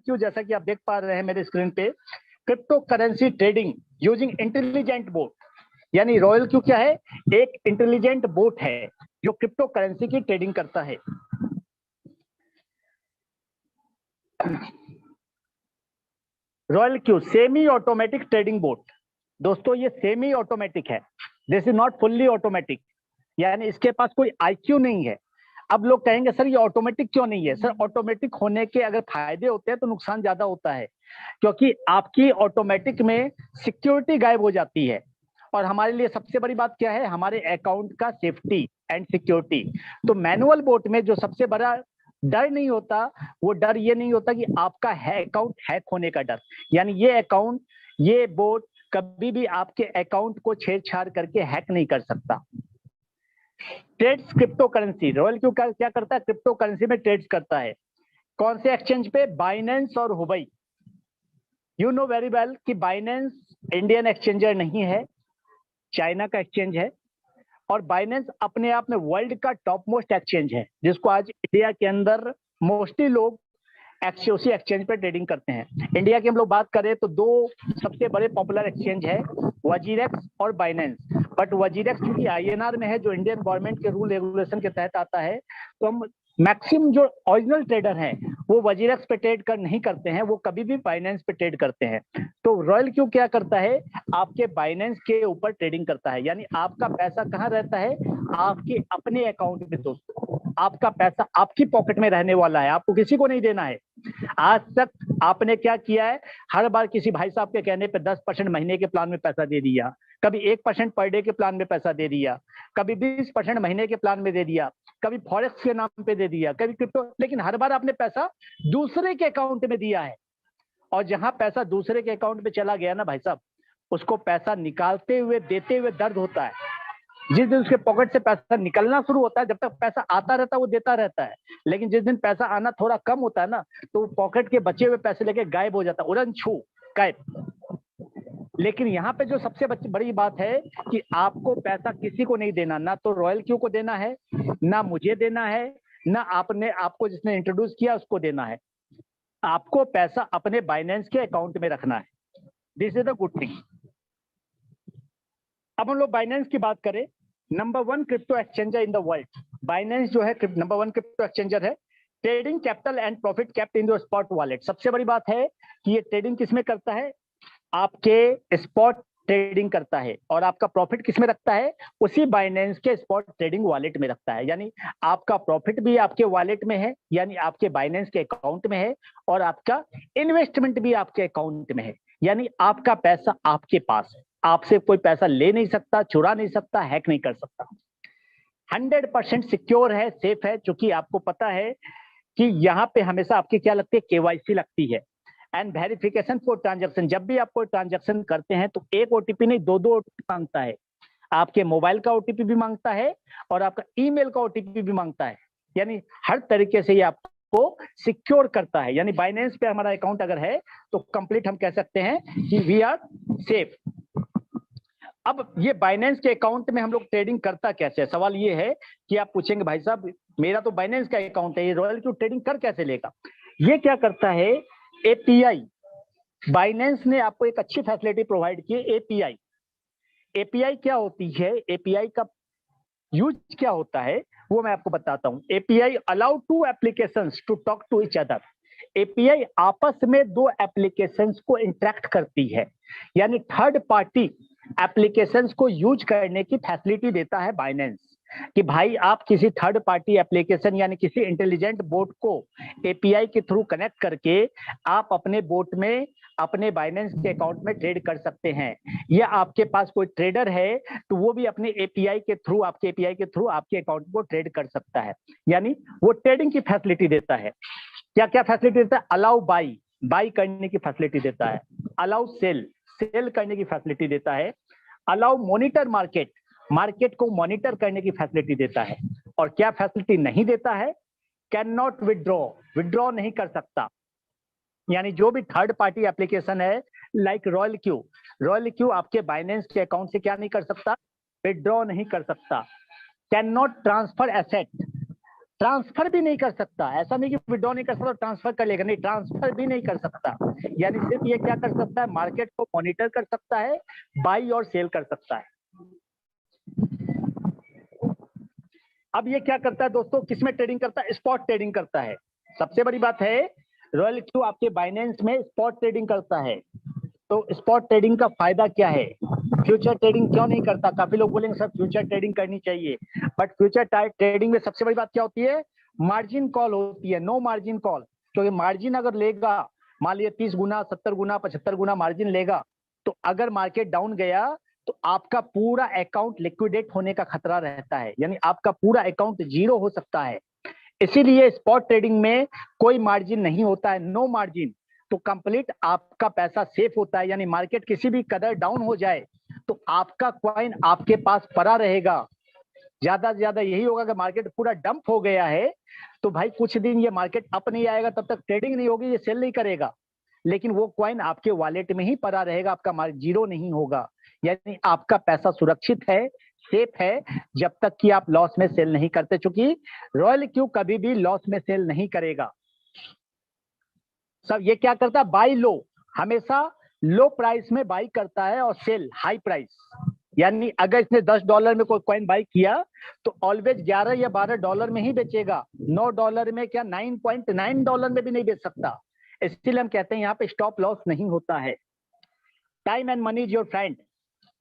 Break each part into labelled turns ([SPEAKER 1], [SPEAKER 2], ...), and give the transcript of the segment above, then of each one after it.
[SPEAKER 1] Q, जैसा कि आप देख पा रहे हैं मेरे स्क्रीन पे, crypto currency trading using intelligent boat. यानी रॉयल क्यू क्या है? एक इंटेलिजेंट बोट है जो क्रिप्टो करेंसी की ट्रेडिंग करता है। Royal Q semi automatic trading boat. दोस्तों ये सेमी ऑटोमेटिक है, this is not fully automatic, यानी इसके पास कोई आईक्यू नहीं है। अब लोग कहेंगे सर ये ऑटोमेटिक क्यों नहीं है? सर ऑटोमेटिक होने के अगर फायदे होते हैं तो नुकसान ज्यादा होता है, क्योंकि आपकी ऑटोमेटिक में सिक्योरिटी गायब हो जाती है। और हमारे लिए सबसे बड़ी बात क्या है? हमारे अकाउंट का सेफ्टी एंड सिक्योरिटी। तो मैनुअल बोट में जो सबसे बड़ा डर नहीं होता, वो डर ये नहीं होता कि आपका अकाउंट हैक होने का डर। यानी ये अकाउंट, ये बोट कभी भी आपके अकाउंट को छेड़छाड़ करके हैक नहीं कर सकता। Trades crypto currency, Royal Q क्या करता है? क्रिप्टो करेंसी में ट्रेड्स करता है। कौन से एक्सचेंज पे? बाइनेंस और Hubei. You know very well कि बाइनेंस इंडियन एक्सचेंजर नहीं है, चाइना का एक्सचेंज है। और बाइनेंस अपने आप में वर्ल्ड का टॉप मोस्ट एक्सचेंज है, जिसको आज इंडिया के अंदर मोस्टली लोग उसी एक्सचेंज पे ट्रेडिंग करते हैं। इंडिया की हम लोग बात करें तो दो सबसे बड़े पॉपुलर एक्सचेंज है, वजीरेक्स और बाइनेंस। बट वजीरेक्स क्योंकि आईएनआर में है, जो इंडियन गवर्नमेंट के रूल रेगुलेशन के तहत आता है, तो हम मैक्सिमम जो ओरिजिनल ट्रेडर हैं वो वजीरेक्स पे ट्रेड कर नहीं करते हैं, वो कभी भी बाइनेंस पे ट्रेड करते हैं। तो रॉयल क्यू क्या करता है? आपके बाइनेंस के ऊपर ट्रेडिंग करता है। यानी आपका पैसा कहाँ रहता है? आपके अपने अकाउंट में। दोस्तों आपका पैसा आपकी पॉकेट में रहने वाला है, आपको किसी को नहीं देना है। आज तक आपने क्या किया है? हर बार किसी भाई साहब के कहने पे 10% महीने के प्लान में पैसा दे दिया, कभी 1% पर डे के प्लान में पैसा दे दिया, कभी 20% महीने के प्लान में दे दिया, कभी फॉरेक्स के नाम पे दे दिया, कभी क्रिप्टो, लेकिन हर बार आपने पैसा दूसरे के अकाउंट में दिया है। और जहां पैसा दूसरे के अकाउंट में चला गया ना भाई साहब, उसको पैसा निकालते हुए देते हुए दर्द होता है। जिस दिन उसके पॉकेट से पैसा निकलना शुरू होता है, जब तक पैसा आता रहता है वो देता रहता है, लेकिन जिस दिन पैसा आना थोड़ा कम होता है ना, तो पॉकेट के बचे हुए पैसे लेके गायब हो जाता है, उड़न छू गायब। लेकिन यहाँ पे जो सबसे बड़ी बात है कि आपको पैसा किसी को नहीं देना, ना तो रॉयल क्यू को देना है, ना मुझे देना है, ना आपको जिसने इंट्रोड्यूस किया उसको देना है। आपको पैसा अपने बाइनेंस के अकाउंट में रखना है। This is the good thing. अब हम लोग बाइनेंस की बात करें, number 1 crypto exchanger in the world. Binance जो है नंबर 1 क्रिप्टो एक्सचेंजर है। Trading capital and profit kept in the spot wallet. सबसे बड़ी बात है कि ये ट्रेडिंग किसमें करता है? आपके स्पॉट ट्रेडिंग करता है। और आपका प्रॉफिट किसमें रखता है? उसी बाइनेंस के स्पॉट ट्रेडिंग वॉलेट में रखता है। यानी आपका प्रॉफिट भी आपके वॉलेट में है, यानी आपके बाइनेंस के अकाउंट में है, और आपका इन्वेस्टमेंट भी आपके अकाउंट में है। यानी आपका पैसा आपके पास है, आपसे कोई पैसा ले नहीं सकता, चुरा नहीं सकता, हैक नहीं कर सकता। 100% सिक्योर है, सेफ है, क्योंकि आपको पता है कि यहाँ पे हमेशा आपकी क्या लगती है? केवाईसी लगती है एंड वेरिफिकेशन फॉर ट्रांजैक्शन। जब भी आप कोई ट्रांजैक्शन करते हैं तो एक ओटीपी नहीं, दो ओटीपी मांगता है। आपके मोबाइल का ओटीपी भी मांगता है और आपका ईमेल का ओटीपी भी मांगता है। यानी हर तरीके से ये आपको सिक्योर करता है। यानी बाइनेंस पे हमारा अकाउंट अगर है तो कंप्लीट हम कह सकते हैं कि वी आर सेफ। अब ये बाइनेंस के अकाउंट में हम लोग ट्रेडिंग करता कैसे है? सवाल ये है कि आप पूछेंगे भाई साहब मेरा तो बाइनेंस का अकाउंट है, ये रॉयल क्यू ट्रेडिंग कर कैसे लेगा? ये क्या करता है? एपीआई। बाइनेंस ने आपको एक अच्छी फैसिलिटी प्रोवाइड की, एपीआई। एपीआई क्या होती है? एपीआई का यूज क्या होता है वो मैं आपको बताता हूं। API allow to applications to talk to each other. API आपस में दो एप्लीकेशंस को इंटरेक्ट करती है, यानी थर्ड पार्टी एप्लीकेशंस को यूज करने की फैसिलिटी देता है बाइनेंस, कि भाई आप किसी थर्ड पार्टी एप्लीकेशन यानी किसी इंटेलिजेंट बोट को एपीआई के थ्रू कनेक्ट करके आप अपने बोट में, अपने बाइनेंस के अकाउंट में ट्रेड कर सकते हैं। या आपके पास कोई ट्रेडर है तो वो भी अपने एपीआई के थ्रू, आपके एपीआई के थ्रू आपके अकाउंट को ट्रेड कर सकता है। यानी वो ट्रेडिंग की फैसिलिटी देता है। क्या क्या फैसिलिटी देता है? अलाउ बाई, बाई करने की फैसिलिटी देता है। अलाउ सेल, सेल करने की फैसिलिटी देता है। अलाउ मॉनिटर मार्केट, मार्केट को मॉनिटर करने की फैसिलिटी देता है। और क्या फैसिलिटी नहीं देता है? कैन नॉट विड्रॉ, विड्रॉ नहीं कर सकता। यानी जो भी थर्ड पार्टी एप्लीकेशन है like royal Q, royal Q आपके बाइनेंस के अकाउंट से क्या नहीं कर सकता? विड्रॉ नहीं कर सकता। Can not transfer asset, transfer भी नहीं कर सकता। ऐसा नहीं कि विड्रॉ नहीं कर सकता ट्रांसफर कर लेगा, नहीं, ट्रांसफर भी नहीं कर सकता। यानी सिर्फ ये क्या कर सकता है, मार्केट को मॉनिटर कर सकता है, बाई और सेल कर सकता है। अब ये क्या करता है दोस्तों, किसमें ट्रेडिंग करता है, स्पॉट ट्रेडिंग करता है। सबसे बड़ी बात है, रॉयल क्यू आपके बाइनेंस में स्पॉट ट्रेडिंग करता है। तो स्पॉट ट्रेडिंग का फायदा क्या है, फ्यूचर ट्रेडिंग क्यों नहीं करता? काफी लोग बोलेंगे सर फ्यूचर ट्रेडिंग करनी चाहिए, बट फ्यूचर ट्रेडिंग में सबसे बड़ी बात क्या होती है, मार्जिन कॉल होती है, नो मार्जिन कॉल। क्योंकि मार्जिन अगर लेगा, मान लिया 30 गुना, 70 गुना, 75 गुना मार्जिन लेगा, तो अगर मार्केट डाउन गया तो आपका पूरा अकाउंट लिक्विडेट होने का खतरा रहता है, यानी आपका पूरा अकाउंट जीरो हो सकता है। इसीलिए स्पॉट ट्रेडिंग में कोई मार्जिन नहीं होता है, नो मार्जिन। तो कंप्लीट आपका पैसा सेफ होता है, यानी मार्केट किसी भी कदर डाउन हो जाए तो आपका कॉइन आपके पास पड़ा रहेगा। ज्यादा से ज्यादा यही होगा कि मार्केट पूरा डंप हो गया है तो भाई कुछ दिन ये मार्केट अप नहीं आएगा, तब तक ट्रेडिंग नहीं होगी, ये सेल नहीं करेगा, लेकिन वो कॉइन आपके वॉलेट में ही पड़ा रहेगा, आपका जीरो नहीं होगा। यानी आपका पैसा सुरक्षित है, सेफ है, जब तक कि आप लॉस में सेल नहीं करते, चूंकि रॉयल क्यू कभी भी लॉस में सेल नहीं करेगा। सब ये क्या करता है, बाई लो, हमेशा लो प्राइस में बाई करता है और सेल हाई प्राइस। यानी अगर इसने $10 में कोई कॉइन बाई किया तो ऑलवेज 11 या 12 डॉलर में ही बेचेगा, $9 में क्या, $9.9 में भी नहीं बेच सकता। इसलिए हम कहते हैं यहाँ पे स्टॉप लॉस नहीं होता है। Time and money is your friend.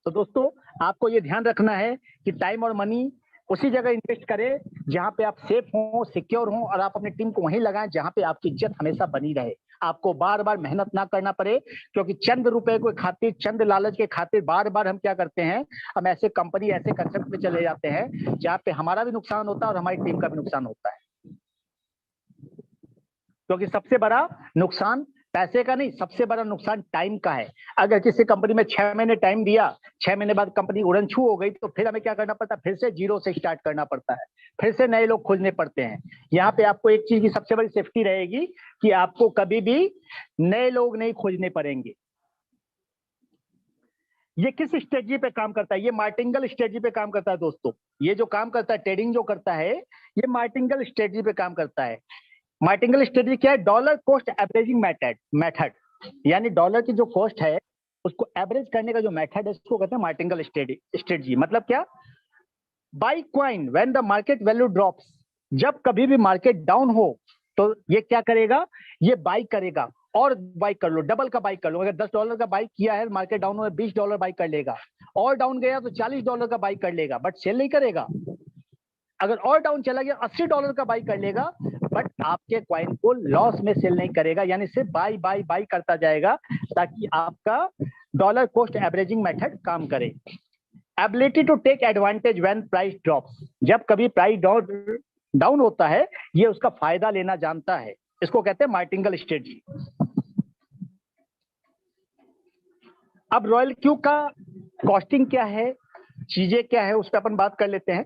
[SPEAKER 1] तो दोस्तों आपको ये ध्यान रखना है कि टाइम और मनी उसी जगह इन्वेस्ट करें जहां पे आप सेफ हो, सिक्योर हो, और आप अपनी टीम को वहीं लगाएं जहां पे आपकी इज्जत हमेशा बनी रहे, आपको बार बार मेहनत ना करना पड़े। क्योंकि चंद रुपए के खातिर, चंद लालच के खातिर बार बार हम क्या करते हैं, हम ऐसे कंपनी, ऐसे कंसेप्ट में चले जाते हैं जहां पे हमारा भी नुकसान होता है और हमारी टीम का भी नुकसान होता है। क्योंकि सबसे बड़ा नुकसान पैसे का नहीं, सबसे बड़ा नुकसान टाइम का है। अगर किसी कंपनी में 6 महीने टाइम दिया, 6 महीने बाद कंपनी उड़न छू हो गई, तो फिर हमें क्या करना पड़ता है, फिर से जीरो से स्टार्ट करना पड़ता है, फिर से नए लोग खोजने पड़ते हैं। यहाँ पे आपको एक चीज की सबसे बड़ी सेफ्टी रहेगी कि आपको कभी भी नए लोग नहीं खोजने पड़ेंगे। ये किस स्ट्रेटजी पे काम करता है, ये मार्टिंगल स्ट्रेटजी पे काम करता है दोस्तों। ये जो काम करता है, ट्रेडिंग जो करता है, ये मार्टिंगल स्ट्रेटजी पे काम करता है। मार्टिंगल स्ट्रेटजी क्या है, डॉलर कॉस्ट एवरेजिंग मेथड, यानी डॉलर की जो कॉस्ट है उसको एवरेज करने का जो मेथड है उसको कहते हैं मार्टिंगल स्ट्रेटजी। मतलब क्या, by coin when the market value drops, जब कभी भी मार्केट डाउन हो तो ये क्या करेगा, ये बाई करेगा, और बाई कर लो, डबल का बाई कर लो। अगर $10 का बाई किया है, मार्केट डाउन हो, $20 बाई कर लेगा, और डाउन गया तो $40 का बाई कर लेगा, बट सेल नहीं करेगा। अगर और डाउन चला गया, $80 का बाई कर लेगा, बट आपके कॉइन को लॉस में सेल नहीं करेगा, यानी सिर्फ बाई बाई बाई करता जाएगा, ताकि आपका डॉलर कॉस्ट एवरेजिंग मेथड काम करे। Ability to take advantage when price drops, जब कभी प्राइस डाउन होता है, ये उसका फायदा लेना जानता है, इसको कहते हैं मार्टिंगल स्ट्रेटजी। अब रॉयल क्यू का कॉस्टिंग क्या है, चीजें क्या है, उस पर अपन बात कर लेते हैं।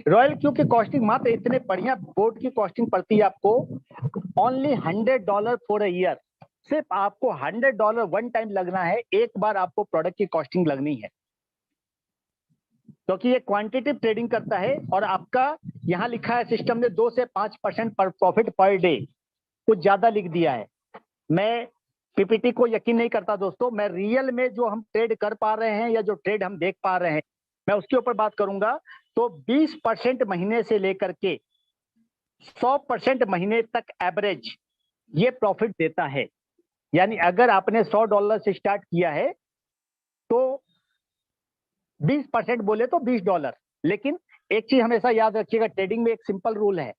[SPEAKER 1] रॉयल क्यू की कॉस्टिंग मात्र इतने बढ़िया बोर्ड की कॉस्टिंग पड़ती है आपको ओनली $100 फॉर अ ईयर। सिर्फ आपको $100 वन टाइम लगना है, एक बार आपको प्रोडक्ट की कॉस्टिंग लगनी है, क्योंकि ये क्वांटिटेटिव ट्रेडिंग करता है। और आपका यहाँ लिखा है सिस्टम ने 2 से 5% पर प्रॉफिट पर डे, कुछ ज्यादा लिख दिया है। मैं पीपीटी को यकीन नहीं करता दोस्तों, मैं रियल में जो हम ट्रेड कर पा रहे हैं या जो ट्रेड हम देख पा रहे हैं, मैं उसके ऊपर बात करूंगा। तो 20% महीने से लेकर के 100% महीने तक एवरेज ये प्रॉफिट देता है। यानी अगर आपने $100 से स्टार्ट किया है तो 20% बोले तो $20। लेकिन एक चीज हमेशा याद रखिएगा, ट्रेडिंग में एक सिंपल रूल है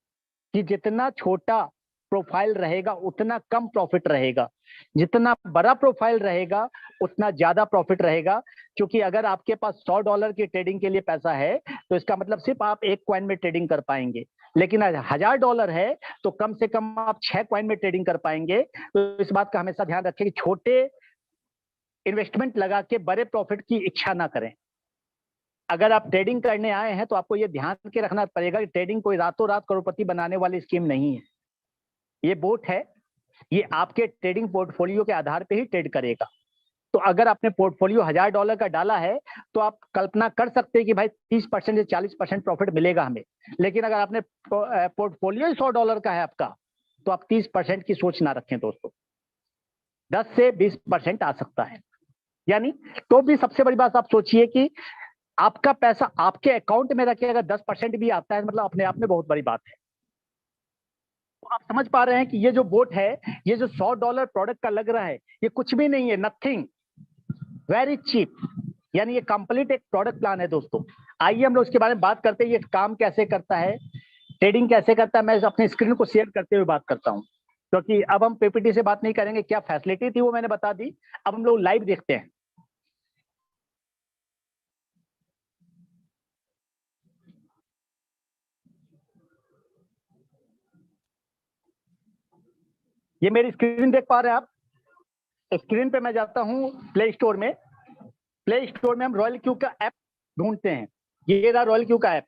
[SPEAKER 1] कि जितना छोटा प्रोफाइल रहेगा उतना कम प्रॉफिट रहेगा, जितना बड़ा प्रोफाइल रहेगा उतना ज्यादा प्रॉफिट रहेगा। क्योंकि अगर आपके पास $100 की ट्रेडिंग के लिए पैसा है तो इसका मतलब सिर्फ आप एक कॉइन में ट्रेडिंग कर पाएंगे, लेकिन $1000 है तो कम से कम आप 6 कॉइन में ट्रेडिंग कर पाएंगे। तो इस बात का हमेशा ध्यान रखें कि छोटे इन्वेस्टमेंट लगा के बड़े प्रॉफिट की इच्छा ना करें। अगर आप ट्रेडिंग करने आए हैं तो आपको यह ध्यान के रखना पड़ेगा कि ट्रेडिंग कोई रातों रात करोड़पति बनाने वाली स्कीम नहीं है। ये बोट है, ये आपके ट्रेडिंग पोर्टफोलियो के आधार पे ही ट्रेड करेगा। तो अगर आपने पोर्टफोलियो $1000 का डाला है तो आप कल्पना कर सकते हैं कि भाई 30% या 40% प्रॉफिट मिलेगा हमें। लेकिन अगर आपने पोर्टफोलियो $100 का है आपका, तो आप 30% की सोच ना रखें दोस्तों, 10 से 20% आ सकता है। यानी तो भी सबसे बड़ी बात आप सोचिए कि आपका पैसा आपके अकाउंट में रखे अगर 10% भी आता है, मतलब अपने आप में बहुत बड़ी बात है। तो आप समझ पा रहे हैं कि ये जो बोट है, ये जो $100 प्रोडक्ट का लग रहा है, ये कुछ भी नहीं है, नथिंग, वेरी चीप। यानी ये कंप्लीट एक प्रोडक्ट प्लान है दोस्तों। आइए हम लोग इसके बारे में बात करते हैं, ये काम कैसे करता है, ट्रेडिंग कैसे करता है। मैं अपने स्क्रीन को शेयर करते हुए बात करता हूं, क्योंकि अब हम पीपीटी से बात नहीं करेंगे, क्या फैसिलिटी थी वो मैंने बता दी। अब हम लोग लाइव देखते हैं। ये मेरी स्क्रीन देख पा रहे हैं आप? स्क्रीन पे मैं जाता हूं प्ले स्टोर में। प्ले स्टोर में हम रॉयल क्यू का ऐप ढूंढते हैं। ये रहा रॉयल क्यू का ऐप।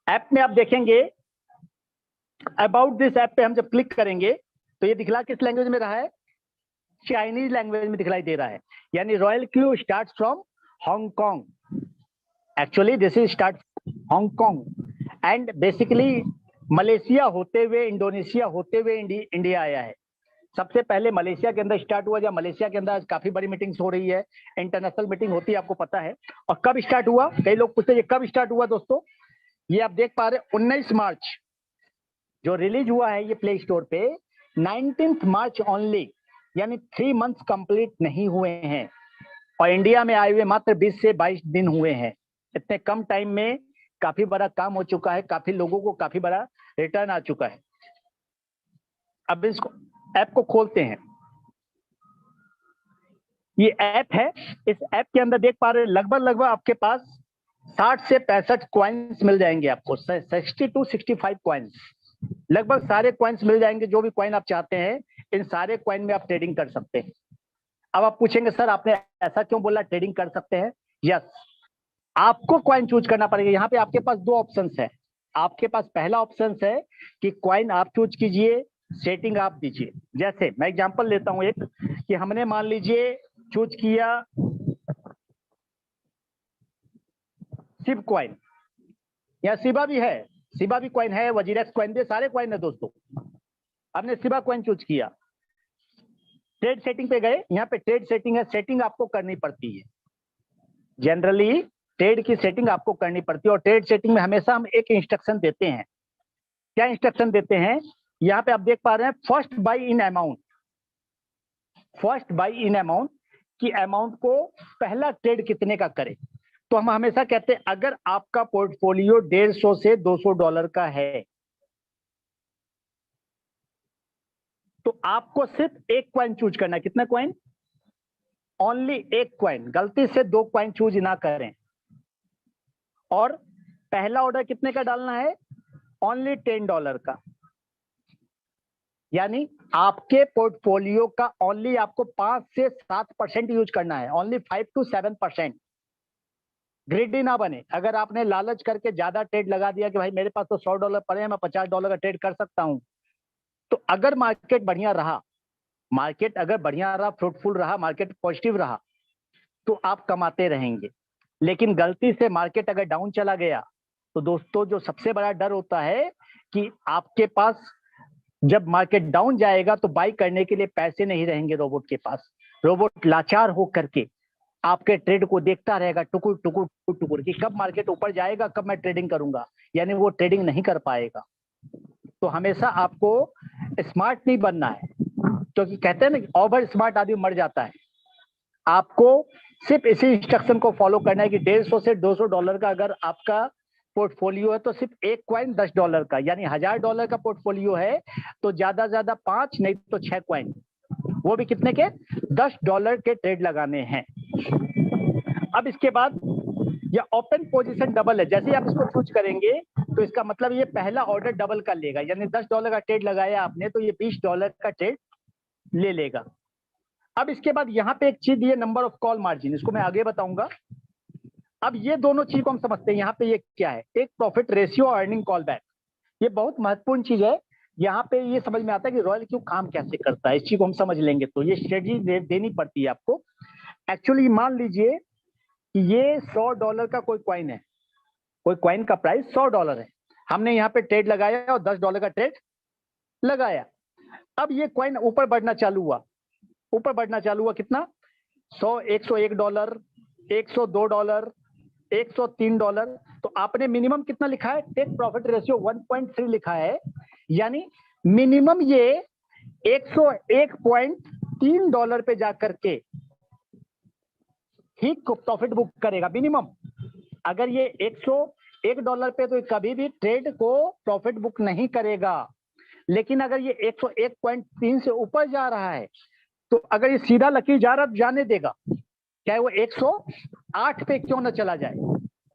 [SPEAKER 1] ऐप में आप देखेंगे अबाउट दिस ऐप पे हम जब क्लिक करेंगे तो ये दिखला किस लैंग्वेज में रहा है? चाइनीज लैंग्वेज में दिखलाई दे रहा है। यानी royal Q start from Hong Kong. Actually this is start Hong Kong and basically Malaysia होते हुए, इंडोनेशिया होते हुए इंडिया आया है। सबसे पहले मलेशिया के अंदर स्टार्ट हुआ, जब मलेशिया के अंदर आज काफी बड़ी मीटिंग्स हो रही है, इंटरनेशनल मीटिंग होती है, आपको पता है। और कब स्टार्ट हुआ, कई लोग पूछते हैं ये कब स्टार्ट हुआ दोस्तों। ये आप देख पा रहे हैं 19 मार्च जो रिलीज हुआ है ये प्ले स्टोर पे, 19 मार्च ओनली, यानी 3 मंथ्स कंप्लीट नहीं हुए हैं। और इंडिया में आए हुए मात्र 20 से 22 दिन हुए हैं। इतने कम टाइम में काफी बड़ा काम हो चुका है, काफी लोगों को काफी बड़ा रिटर्न आ चुका है। अब इसको ऐप को खोलते हैं। ये ऐप है, इस ऐप के अंदर देख पा रहे हैं लगभग आपके पास 60 से 65 कॉइन्स मिल जाएंगे आपको, 60 to 65 कॉइन्स। लगभग सारे कॉइन्स मिल जाएंगे, जो भी कॉइन आप चाहते हैं इन सारे कॉइन में आप ट्रेडिंग कर सकते हैं। अब आप पूछेंगे सर आपने ऐसा क्यों बोला ट्रेडिंग कर सकते हैं? यस, आपको कॉइन चूज करना पड़ेगा। यहाँ पे आपके पास 2 ऑप्शंस है। आपके पास पहला ऑप्शन है कि कॉइन आप चूज कीजिए, सेटिंग आप दीजिए। जैसे मैं एग्जांपल लेता हूं एक, कि हमने मान लीजिए चूज किया सिब कॉइन, या सिबा भी है, सिबा भी कॉइन है, वजीरेक्स कॉइन भी, सारे कॉइन है दोस्तों। हमने सिबा कॉइन चूज किया, ट्रेड सेटिंग पे गए, यहाँ पे ट्रेड सेटिंग है, सेटिंग आपको करनी पड़ती है। जनरली ट्रेड की सेटिंग आपको करनी पड़ती है, और ट्रेड सेटिंग में हमेशा हम एक इंस्ट्रक्शन देते हैं। क्या इंस्ट्रक्शन देते हैं? यहाँ पे आप देख पा रहे हैं first by in amount. First by in amount की अमाउंट को पहला ट्रेड कितने का करें। तो हम हमेशा कहते हैं अगर आपका पोर्टफोलियो $150 से $200 का है तो आपको सिर्फ एक कॉइन चूज करना है। कितना कॉइन? ओनली एक कॉइन, गलती से 2 कॉइन चूज ना करें। और पहला ऑर्डर कितने का डालना है? ओनली $10 का। यानी आपके पोर्टफोलियो का ओनली आपको 5 से 7% यूज करना है, ओनली 5 to 7%। ग्रिडी ना बने। अगर आपने लालच करके ज्यादा ट्रेड लगा दिया कि भाई मेरे पास तो $100 पड़े हैं, मैं $50 का ट्रेड कर सकता हूं, तो अगर मार्केट बढ़िया रहा, मार्केट अगर बढ़िया रहा, फ्रूटफुल रहा, मार्केट पॉजिटिव रहा, तो आप कमाते रहेंगे। लेकिन गलती से मार्केट अगर डाउन चला गया तो दोस्तों जो सबसे बड़ा डर होता है कि आपके पास जब मार्केट डाउन जाएगा तो बाई करने के लिए पैसे नहीं रहेंगे रोबोट के पास। रोबोट लाचार हो करके आपके ट्रेड को देखता रहेगा टुकुर टुकुर टुकुर टुकुर कि कब मार्केट ऊपर जाएगा, कब मैं ट्रेडिंग करूंगा, यानी वो ट्रेडिंग नहीं कर पाएगा। तो हमेशा आपको स्मार्ट नहीं बनना है, क्योंकि कहते हैं ना कि ओवर स्मार्ट आदमी मर जाता है। आपको सिर्फ इसी इंस्ट्रक्शन को फॉलो करना है कि $150 से $200 का अगर आपका पोर्टफोलियो है तो सिर्फ एक कॉइन $10 का, यानी $1000 का पोर्टफोलियो है तो ज्यादा ज्यादा 5 नहीं तो 6 कॉइन, वो भी कितने के? $10 के ट्रेड लगाने हैं। अब इसके बाद या ओपन पोजीशन डबल है, जैसे आप इसको चूज करेंगे तो इसका मतलब ये पहला ऑर्डर डबल का लेगा, यानी $10 का ट्रेड लगाया आपने तो ये $20 का ट्रेड ले लेगा। अब इसके बाद यहाँ पे एक चीज ये नंबर ऑफ कॉल मार्जिन, इसको मैं आगे बताऊंगा। अब ये दोनों चीज को हम समझते हैं। यहाँ पे ये क्या है? एक प्रॉफिट रेशियो और अर्निंग कॉल बैक। ये बहुत महत्वपूर्ण चीज है यहाँ पे ये समझ में आता है कि रॉयल क्यू काम कैसे करता है। इस चीज को हम समझ लेंगे तो ये स्ट्रेटजी देनी पड़ती है आपको। एक्चुअली मान लीजिए कि ये $100 का कोई कॉइन है, कोई कॉइन का प्राइस $100 है, हमने यहाँ पे ट्रेड लगाया और $10 का ट्रेड लगाया। अब ये कॉइन ऊपर बढ़ना चालू हुआ, ऊपर बढ़ना चालू हुआ, कितना? 100, $101, $102, $103। तो आपने मिनिमम कितना लिखा है? टेक प्रॉफिट रेशियो 1.3 लिखा है, यानी मिनिमम ये $101.3 पे जाकर के ही प्रॉफिट बुक करेगा मिनिमम। अगर ये $101 पे तो कभी भी ट्रेड को प्रॉफिट बुक नहीं करेगा। लेकिन अगर ये 101.3 से ऊपर जा रहा है तो अगर ये सीधा लकीर जा रहा जाने देगा, चाहे वो 108 पे क्यों ना चला जाए।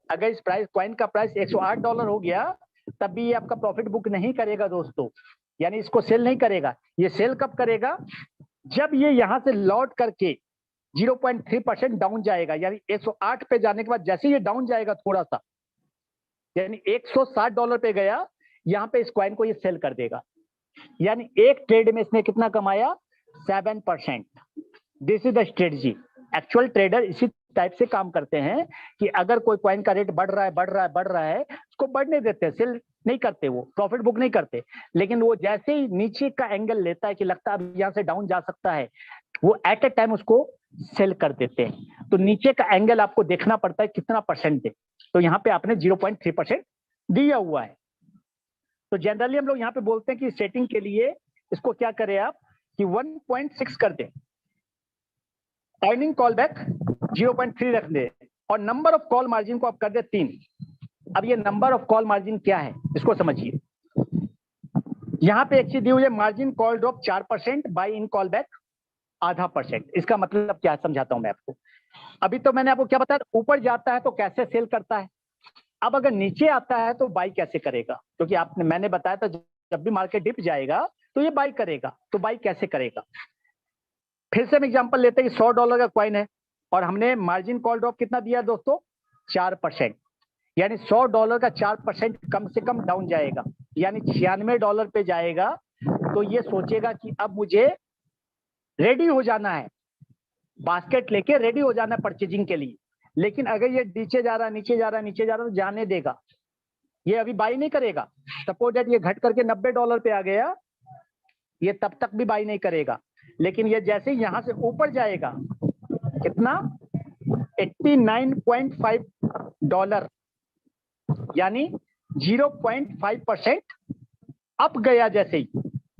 [SPEAKER 1] अगर इस प्राइस कॉइन का प्राइस $108 हो गया तब भी ये आपका प्रॉफिट बुक नहीं करेगा दोस्तों, यानी इसको सेल नहीं करेगा। ये सेल कब करेगा? जब ये यहां से लौट करके 0.3% डाउन जाएगा, यानी 108 पे जाने के बाद जैसे ये डाउन जाएगा थोड़ा सा, यानी $160 पे गया, यहां पे इस कॉइन को ये सेल कर देगा। यानी एक ट्रेड में इसने कितना कमाया? 7%। This is the strategy. Actual trader इसी टाइप से काम करते हैं कि अगर कोई कॉइन का रेट बढ़ रहा है, बढ़ रहा है, बढ़ रहा है, उसको बढ़ने देते हैं, सेल नहीं करते, वो प्रॉफिट बुक नहीं करते। लेकिन वो जैसे ही नीचे का एंगल लेता है कि लगता है अब यहां से डाउन जा सकता है, वो एट ए टाइम उसको सेल कर देते हैं। तो नीचे का एंगल आपको देखना पड़ता है कितना परसेंट दे। तो यहाँ पे आपने 0.3% दिया हुआ है। तो जनरली हम लोग यहाँ पे बोलते हैं कि सेटिंग के लिए इसको क्या करें आप कि 1.6 कर दें, अर्निंग कॉल बैक 0.3 रख दे, और नंबर ऑफ कॉल मार्जिन को आप कर दे 3। अब ये नंबर ऑफ कॉल मार्जिन क्या है इसको समझिए। यहाँ पे एक चीज दी हुई है, margin call drop 4%, by in call back 0.5%। इसका मतलब क्या है समझाता हूं मैं आपको। अभी तो मैंने आपको क्या बताया, ऊपर जाता है तो कैसे सेल करता है। अब अगर नीचे आता है तो बाई कैसे करेगा, क्योंकि मैंने बताया था जब भी मार्केट डिप जाएगा तो ये बाई करेगा। तो बाई कैसे करेगा? फिर से हम एग्जांपल लेते हैं कि $100 का कॉइन है और हमने मार्जिन कॉल ड्रॉप कितना दिया दोस्तों? 4%। यानी $100 का 4% कम से कम डाउन जाएगा, यानी $96 पे जाएगा। तो ये सोचेगा कि अब मुझे रेडी हो जाना है, बास्केट लेके रेडी हो जाना है परचेजिंग के लिए। लेकिन अगर ये नीचे जा रहा है, नीचे जा रहा है, नीचे जा रहा है, तो जाने देगा, ये अभी बाई नहीं करेगा। सपोज दैट ये घट करके $90 पे आ गया, ये तब तक भी बाई नहीं करेगा। लेकिन ये जैसे ही यहां से ऊपर जाएगा, कितना? $89.5, यानी 0.5% अप गया जैसे ही,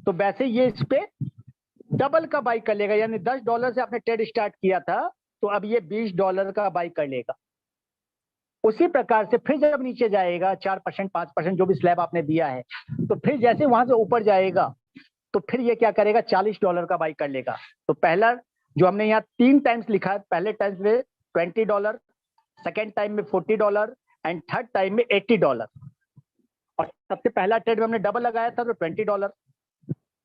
[SPEAKER 1] तो वैसे ये इस पे डबल का बाई कर लेगा। यानी $10 से आपने ट्रेड स्टार्ट किया था, तो अब ये $20 का बाई कर लेगा। उसी प्रकार से फिर जब नीचे जाएगा 4%, 5% जो भी स्लैब आपने दिया है, तो फिर जैसे वहां से ऊपर जाएगा तो फिर ये क्या करेगा? $40 का बाई कर लेगा। तो पहला जो हमने यहाँ 3 टाइम्स लिखा है, पहले टाइम्स में $20, सेकेंड टाइम में $40 एंड थर्ड टाइम में $80। और सबसे पहला ट्रेड में हमने डबल लगाया था तो $20।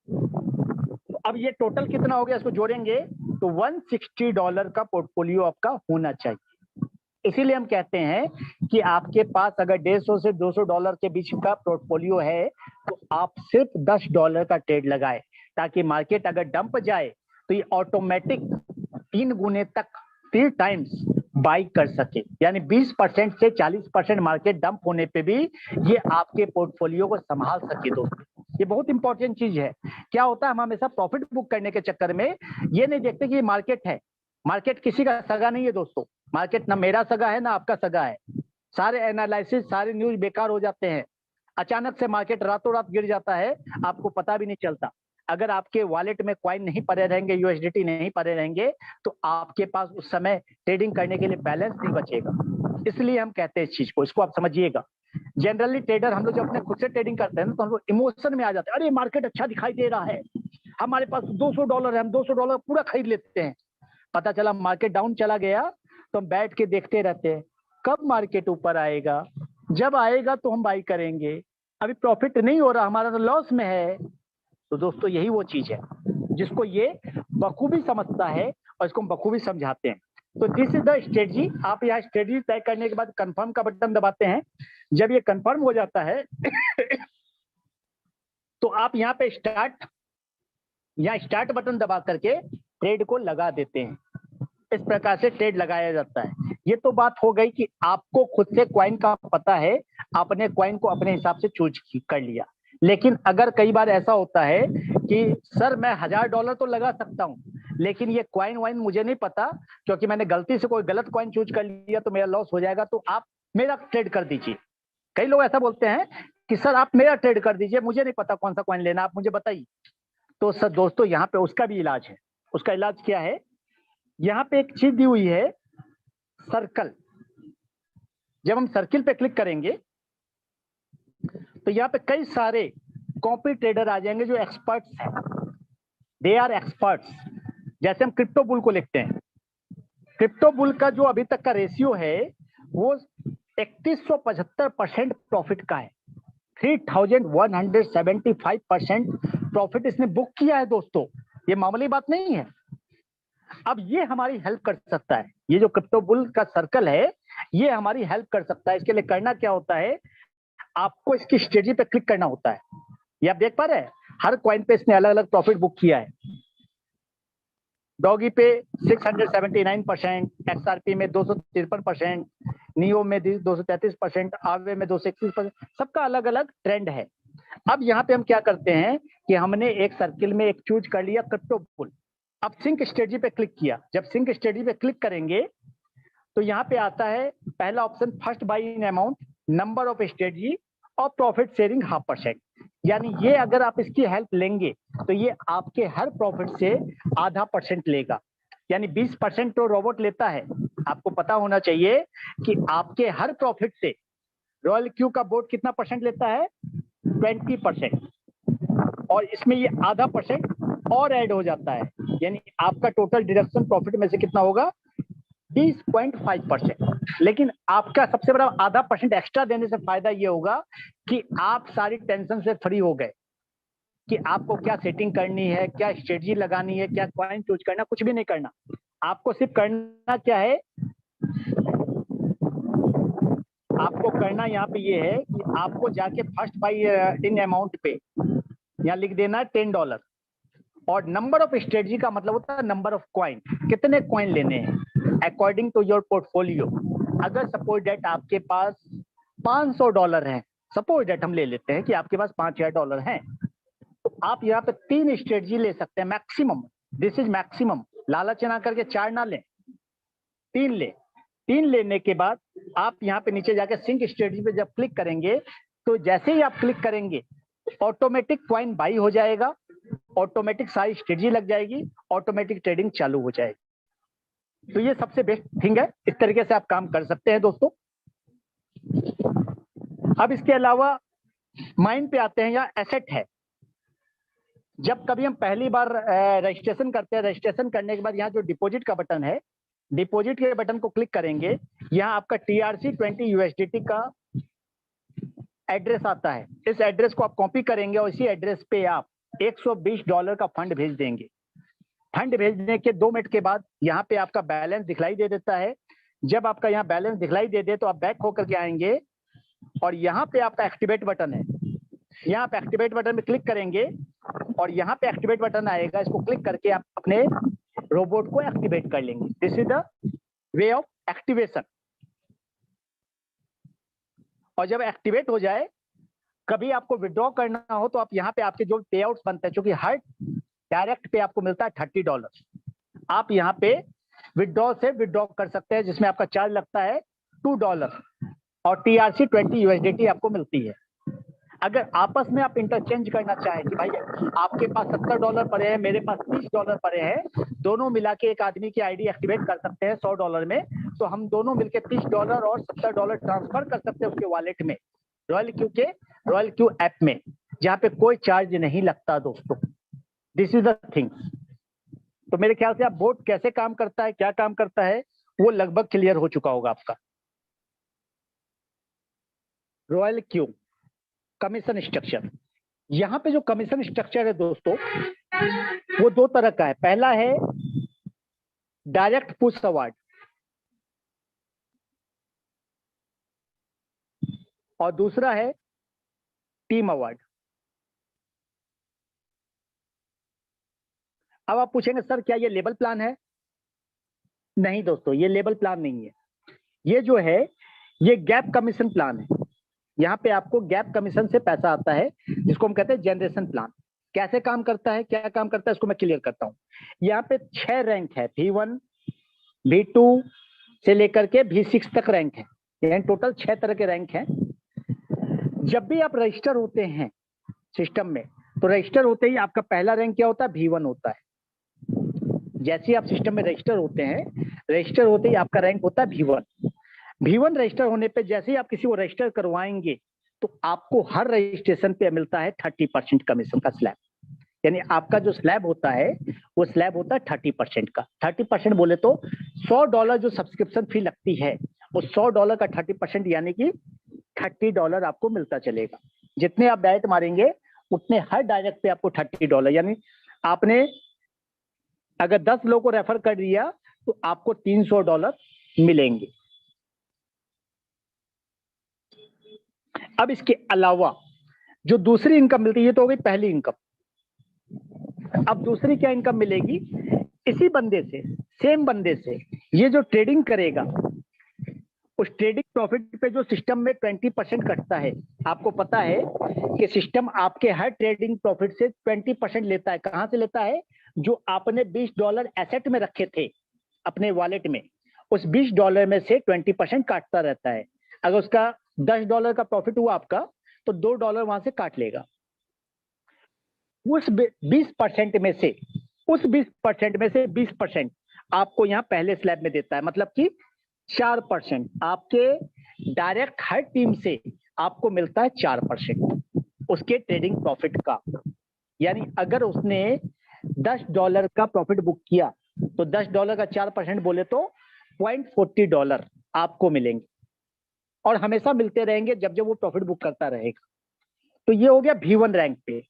[SPEAKER 1] तो अब ये टोटल कितना हो गया, इसको जोड़ेंगे तो $160 का पोर्टफोलियो आपका होना चाहिए। इसीलिए हम कहते हैं कि आपके पास अगर $150 से $200 के बीच का पोर्टफोलियो है तो आप सिर्फ $10 का ट्रेड लगाए, ताकि मार्केट अगर डंप जाए तो ये ऑटोमेटिक 3 गुने तक 3 टाइम्स बाई कर सके। यानी 20% से 40% मार्केट डंप होने पे भी ये आपके पोर्टफोलियो को संभाल सके दोस्तों। ये बहुत इंपॉर्टेंट चीज है। क्या होता है, हम हमेशा प्रॉफिट बुक करने के चक्कर में ये नहीं देखते कि ये मार्केट है। मार्केट किसी का सगा नहीं है दोस्तों। मार्केट ना मेरा सगा है ना आपका सगा है। सारे एनालिसिस, सारे न्यूज बेकार हो जाते हैं। अचानक से मार्केट रातों रात गिर जाता है, आपको पता भी नहीं चलता। अगर आपके वॉलेट में कॉइन नहीं पड़े रहेंगे, यूएसडीटी नहीं पड़े रहेंगे, तो आपके पास उस समय ट्रेडिंग करने के लिए बैलेंस नहीं बचेगा। इसलिए हम कहते हैं इस चीज को, इसको आप समझिएगा। जनरली ट्रेडर हम लोग जब अपने खुद से ट्रेडिंग करते हैं तो हम लोग इमोशन में आ जाते हैं। अरे मार्केट अच्छा दिखाई दे रहा है, हमारे पास $200 है, हम $200 पूरा खरीद लेते हैं। पता चला मार्केट डाउन चला गया तो हम बैठ के देखते रहते हैं कब मार्केट ऊपर आएगा। जब आएगा तो हम बाई करेंगे। अभी प्रॉफिट नहीं हो रहा, हमारा तो लॉस में है। तो दोस्तों यही वो चीज है जिसको ये बखूबी समझता है और इसको हम बखूबी समझाते हैं। तो दिस इज द स्ट्रेटजी। आप यहाँ स्ट्रेटजी तय करने के बाद कंफर्म का बटन दबाते हैं। जब ये कंफर्म हो जाता है तो आप यहाँ पे स्टार्ट बटन दबा करके ट्रेड को लगा देते हैं। इस प्रकार से ट्रेड लगाया जाता है। ये तो बात हो गई कि आपको खुद से क्वाइन का पता है, आपने क्वाइन को अपने हिसाब से चूज कर लिया। लेकिन अगर कई बार ऐसा होता है कि सर मैं $1000 तो लगा सकता हूं, लेकिन ये क्वाइन वाइन मुझे नहीं पता, क्योंकि मैंने गलती से कोई गलत क्वाइन चूज कर लिया तो मेरा लॉस हो जाएगा, तो आप मेरा ट्रेड कर दीजिए। कई लोग ऐसा बोलते हैं कि सर आप मेरा ट्रेड कर दीजिए, मुझे नहीं पता कौन सा क्वाइन लेना, आप मुझे बताइए। तो सर दोस्तों यहाँ पे उसका भी इलाज है। उसका इलाज क्या है? यहाँ पे एक चीज दी हुई है, सर्कल। जब हम सर्किल पे क्लिक करेंगे तो यहाँ पे कई सारे कॉपी ट्रेडर आ जाएंगे जो एक्सपर्ट्स हैं। They are experts. जैसे हम क्रिप्टो बुल को लिखते हैं, क्रिप्टो बुल का जो अभी तक का रेशियो है वो 3175% प्रॉफिट का है। 3175% प्रॉफिट इसने बुक किया है दोस्तों, ये मामूली बात नहीं है। अब ये हमारी हेल्प कर सकता है, ये जो क्रिप्टो बुल का सर्कल है ये हमारी हेल्प कर सकता है। इसके लिए करना क्या होता है, आपको इसकी स्ट्रेटजी पे क्लिक करना होता है। ये आप देख पा रहे हैं, हर कॉइन पे इसने अलग अलग प्रॉफिट बुक किया है। डॉगी पे 679%, XRP में 253%, नियो में 233%, आवे में 231%, सबका अलग अलग ट्रेंड है। अब यहाँ पे हम क्या करते हैं कि हमने एक सर्किल में एक चूज कर लिया क्रिप्टो बुल। अब सिंक स्ट्रेटजी पे क्लिक किया। जब सिंक स्ट्रेटजी पे क्लिक करेंगे तो यहाँ पे आता है पहला option, first by in amount, number of strategy और प्रॉफिट शेयरिंग 0.5%। यानी ये अगर आप इसकी हेल्प लेंगे तो ये आपके हर प्रॉफिट से 0.5% लेगा। यानी 20% तो रोबोट लेता है। आपको पता होना चाहिए कि आपके हर प्रॉफिट से रॉयल क्यू का बोर्ड कितना परसेंट लेता है, 20%। और इसमें ये 0.5% और ऐड हो जाता है, यानी आपका टोटल डिडक्शन प्रॉफिट में से कितना होगा, 20.5%। लेकिन आपका सबसे बड़ा 0.5% एक्स्ट्रा देने से फायदा ये होगा कि आप सारी टेंशन से फ्री हो गए कि आपको क्या सेटिंग करनी है, क्या स्ट्रेटजी लगानी है, क्या क्वाइन चूज करना, कुछ भी नहीं करना। आपको सिर्फ करना क्या है, आपको करना यहाँ पे ये है कि आपको जाके फर्स्ट बाई इन अमाउंट पे यहाँ लिख देना है $10। और नंबर ऑफ स्ट्रेटजी का मतलब होता है नंबर ऑफ क्वाइन, कितने क्वाइन लेने हैं अकॉर्डिंग टू योर पोर्टफोलियो। अगर सपोज डेट आपके पास $500 है, सपोज डेट हम ले लेते हैं कि आपके पास $5000 हैं, तो आप यहाँ पे 3 स्ट्रेटजी ले सकते हैं मैक्सिमम। दिस इज मैक्सिमम, लालच ना करके 4 ना लें, 3 ले। 3 लेने के बाद आप यहाँ पे नीचे जाके सिंक स्ट्रेटजी पे जब क्लिक करेंगे तो जैसे ही आप क्लिक करेंगे ऑटोमेटिक क्वाइन बाई हो जाएगा, ऑटोमेटिक सारी स्ट्रेटजी लग जाएगी, ऑटोमेटिक ट्रेडिंग चालू हो जाएगी। तो ये सबसे बेस्ट थिंग है, इस तरीके से आप काम कर सकते हैं दोस्तों। अब इसके अलावा माइंड पे आते हैं, या एसेट है। जब कभी हम पहली बार रजिस्ट्रेशन करते हैं, रजिस्ट्रेशन करने के बाद यहाँ जो डिपॉजिट का बटन है, डिपॉजिट के बटन को क्लिक करेंगे, यहाँ आपका TRC20 USDT का एड्रेस आता है। इस एड्रेस को आप कॉपी करेंगे और इसी एड्रेस पे आप $120 का फंड भेज देंगे। फंड भेजने के 2 मिनट के बाद यहाँ पे आपका बैलेंस दिखलाई दे देता है। जब आपका यहाँ बैलेंस दिखलाई दे दे तो आप बैक होकर के आएंगे और यहाँ पे आपका एक्टिवेट बटन है, यहाँ पे एक्टिवेट बटन में क्लिक करेंगे और यहाँ पे एक्टिवेट बटन आएगा, इसको क्लिक करके आप अपने रोबोट को एक्टिवेट कर लेंगे। This is the way of activation. और जब एक्टिवेट हो जाए, कभी आपको विड्रॉ करना हो तो आप यहाँ पे आपके जो पे आउट्स बनते हैं, क्योंकि हर डायरेक्ट पे आपको मिलता है $30, आप यहाँ पे विड्रॉ से विड्रॉ कर सकते हैं, जिसमें आपका चार्ज लगता है $2 और TRC20 USDT आपको मिलती है। अगर आपस में आप इंटरचेंज करना चाहें कि भाई आपके पास $70 पड़े हैं, मेरे पास $30 पड़े हैं, दोनों मिला के एक आदमी की आईडी एक्टिवेट कर सकते हैं $100 में, तो हम दोनों मिलके $30 और $70 ट्रांसफर कर सकते हैं उसके वॉलेट में, रॉयल क्यू ऐप में, जहाँ पे कोई चार्ज नहीं लगता दोस्तों। This is the thing. तो मेरे ख्याल से आप बोट कैसे काम करता है, क्या काम करता है, वो लगभग क्लियर हो चुका होगा आपका। रॉयल क्यू कमीशन स्ट्रक्चर, यहाँ पे जो कमीशन स्ट्रक्चर है दोस्तों वो 2 तरह का है। पहला है डायरेक्ट पुश अवार्ड और दूसरा है टीम अवार्ड। अब आप पूछेंगे सर क्या ये लेबल प्लान है? नहीं दोस्तों, ये लेबल प्लान नहीं है। ये जो है ये गैप कमीशन प्लान है। यहाँ पे आपको गैप कमीशन से पैसा आता है, जिसको हम कहते हैं जनरेशन प्लान। कैसे काम करता है, क्या काम करता है, इसको मैं क्लियर करता हूँ। यहाँ पे 6 रैंक है, V1 V2 से लेकर के V6 तक रैंक है, यानी टोटल 6 तरह के रैंक हैं। जब भी आप रजिस्टर होते हैं सिस्टम में, तो रजिस्टर होते ही आपका पहला रैंक क्या होता है? V1 होता है। जैसे ही आप सिस्टम में रजिस्टर होते हैं, रजिस्टर होते ही आपका रैंक होता है V1। V1 रजिस्टर होने पे जैसे ही आप किसी को रजिस्टर करवाएंगे, तो आपको हर रजिस्ट्रेशन पे मिलता है 30% कमीशन का स्लैब। यानी आपका जो स्लैब होता है वो स्लैब होता है 30% का। 30% बोले तो $100 जो सब्सक्रिप्शन फी लगती है, वो $100 का 30% यानी कि $30 आपको मिलता चलेगा। जितने आप डायरेक्ट मारेंगे उतने हर डायरेक्ट पे आपको $30, यानी आपने अगर 10 लोगों को रेफर कर दिया तो आपको $300 मिलेंगे। अब इसके अलावा जो दूसरी इनकम मिलती है, ये तो हो गई पहली इनकम। अब दूसरी क्या इनकम मिलेगी? इसी बंदे से, सेम बंदे से ये जो ट्रेडिंग करेगा, उस ट्रेडिंग प्रॉफिट पे जो सिस्टम में 20% कटता है। आपको पता है कि सिस्टम आपके हर ट्रेडिंग प्रॉफिट से 20% लेता है। कहां से लेता है? जो आपने $20 एसेट में रखे थे अपने वॉलेट में, उस $20 में से 20% काटता रहता है। अगर उसका $10 का प्रॉफिट हुआ आपका, तो $2 वहां से काट लेगा। उस 20% में से, उस 20% में से 20% आपको यहाँ पहले स्लैब में देता है। मतलब कि 4% आपके डायरेक्ट हर टीम से आपको मिलता है 4% उसके ट्रेडिंग प्रॉफिट का। यानी अगर उसने $10 का प्रॉफिट बुक किया, तो $10 का 4% बोले तो $0.40 आपको मिलेंगे, और हमेशा मिलते रहेंगे जब जब वो प्रॉफिट बुक करता रहेगा। तो ये हो गया V1 रैंक पे।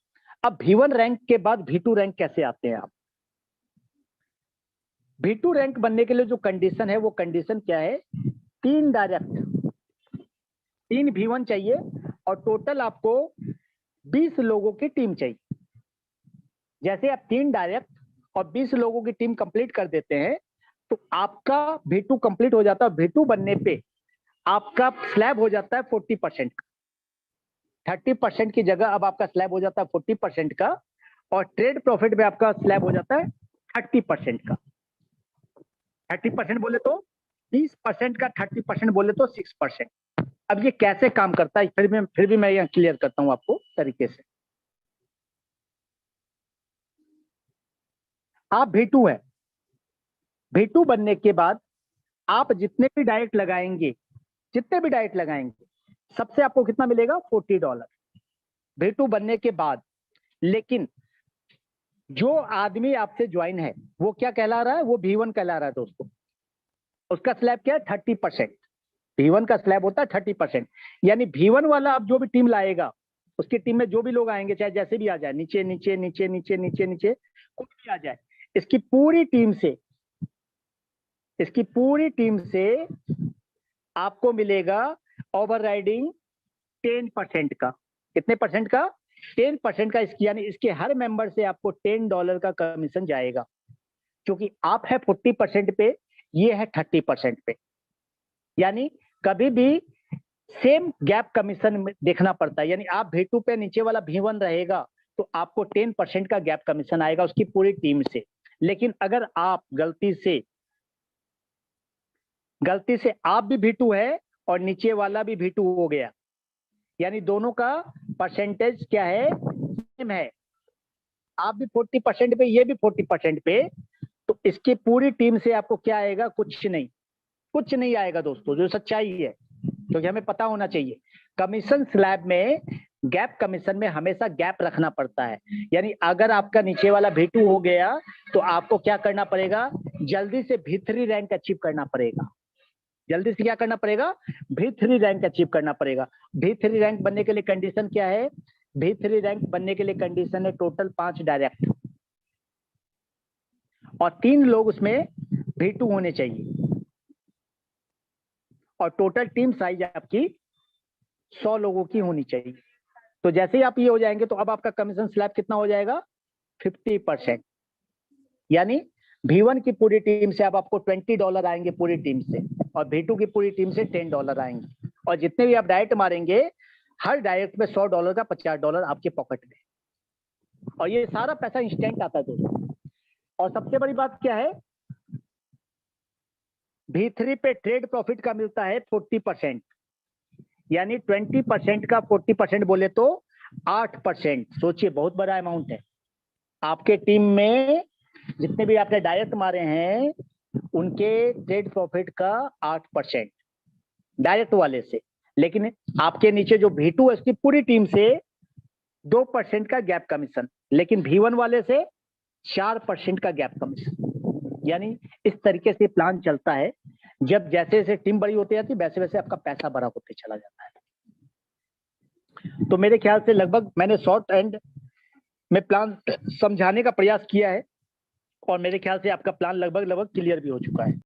[SPEAKER 1] अब V1 रैंक के बाद V2 रैंक कैसे आते हैं आप? V2 रैंक बनने के लिए जो कंडीशन है, वो कंडीशन क्या है? 3 डायरेक्ट, 3 V1 चाहिए, और टोटल आपको 20 लोगों की टीम चाहिए। जैसे आप 3 डायरेक्ट और 20 लोगों की टीम कंप्लीट कर देते हैं, तो आपका V2 कंप्लीट हो जाता है। V2 बनने पे आपका स्लैब हो जाता है 40% का। 30% की जगह अब आपका स्लैब हो जाता है 40% का, और ट्रेड प्रॉफिट में आपका स्लैब हो जाता है 30% का। 30% बोले तो 20% का 30% बोले तो 6%। अब ये कैसे काम करता है, फिर भी मैं यहाँ क्लियर करता हूं आपको तरीके से। आप V2 है, V2 बनने के बाद आप जितने भी डायरेक्ट लगाएंगे, जितने भी डायरेक्ट लगाएंगे, सबसे आपको कितना मिलेगा? $40 V2 बनने के बाद। लेकिन जो आदमी आपसे ज्वाइन है, वो क्या कहला रहा है? वो V1 कहला रहा है दोस्तों। उसका स्लैब क्या है? 30%। V1 का स्लैब होता है 30%। यानी V1 वाला अब जो भी टीम लाएगा, उसकी टीम में जो भी लोग आएंगे, चाहे जैसे भी आ जाए, नीचे नीचे नीचे नीचे नीचे नीचे कुछ भी आ जाए, इसकी पूरी टीम से, इसकी पूरी टीम से आपको मिलेगा ओवरराइडिंग 10% का। कितने परसेंट का? 10% का। इसकी यानी इसके हर मेंबर से आपको $10 का कमीशन जाएगा, क्योंकि आप है 40% पे, ये है 30% पे। यानी कभी भी सेम गैप कमीशन देखना पड़ता है। यानी आप V2 पे, नीचे वाला V1 रहेगा, तो आपको 10% का गैप कमीशन आएगा उसकी पूरी टीम से। लेकिन अगर आप गलती से आप भी V2 है और नीचे वाला भी V2 हो गया, यानी दोनों का परसेंटेज क्या है? सेम है। आप भी 40% पे, ये भी 40% पे, तो इसकी पूरी टीम से आपको क्या आएगा? कुछ नहीं, कुछ नहीं आएगा दोस्तों, जो सच्चाई है। क्योंकि हमें पता होना चाहिए, कमीशन स्लैब में, गैप कमीशन में हमेशा गैप रखना पड़ता है। यानी अगर आपका नीचे वाला V2 हो गया, तो आपको क्या करना पड़ेगा? जल्दी से V3 रैंक अचीव करना पड़ेगा। जल्दी से क्या करना पड़ेगा? V3 रैंक अचीव करना पड़ेगा। V3 रैंक बनने के लिए कंडीशन क्या है? V3 रैंक बनने के लिए कंडीशन है टोटल 5 डायरेक्ट, और 3 लोग उसमें V2 होने चाहिए, और टोटल टीम साइज आपकी 100 लोगों की होनी चाहिए। तो जैसे ही आप ये हो जाएंगे, तो अब आपका कमीशन स्लैब कितना हो जाएगा? 50%। यानी V1 की पूरी टीम से अब आपको $20 आएंगे पूरी टीम से, और V2 की पूरी टीम से $10 आएंगे, और जितने भी आप डायरेक्ट मारेंगे हर डायरेक्ट में $100 का $50 आपके पॉकेट में, और ये सारा पैसा इंस्टेंट आता है दोस्तों। और सबसे बड़ी बात क्या है, V3 पे ट्रेड प्रॉफिट का मिलता है 40%, यानी 20% का 40% बोले तो 8%। सोचिए बहुत बड़ा अमाउंट है। आपके टीम में जितने भी आपने डायरेक्ट मारे हैं उनके ट्रेड प्रॉफिट का 8% डायरेक्ट वाले से, लेकिन आपके नीचे जो V2 है उसकी पूरी टीम से 2% का गैप कमीशन, लेकिन V1 वाले से 4% का गैप कमीशन। यानी इस तरीके से प्लान चलता है। जब जैसे जैसे टीम बड़ी होती जाती है वैसे वैसे आपका पैसा बड़ा होते चला जाता है। तो मेरे ख्याल से लगभग मैंने शॉर्ट एंड में प्लान समझाने का प्रयास किया है, और मेरे ख्याल से आपका प्लान लगभग क्लियर भी हो चुका है।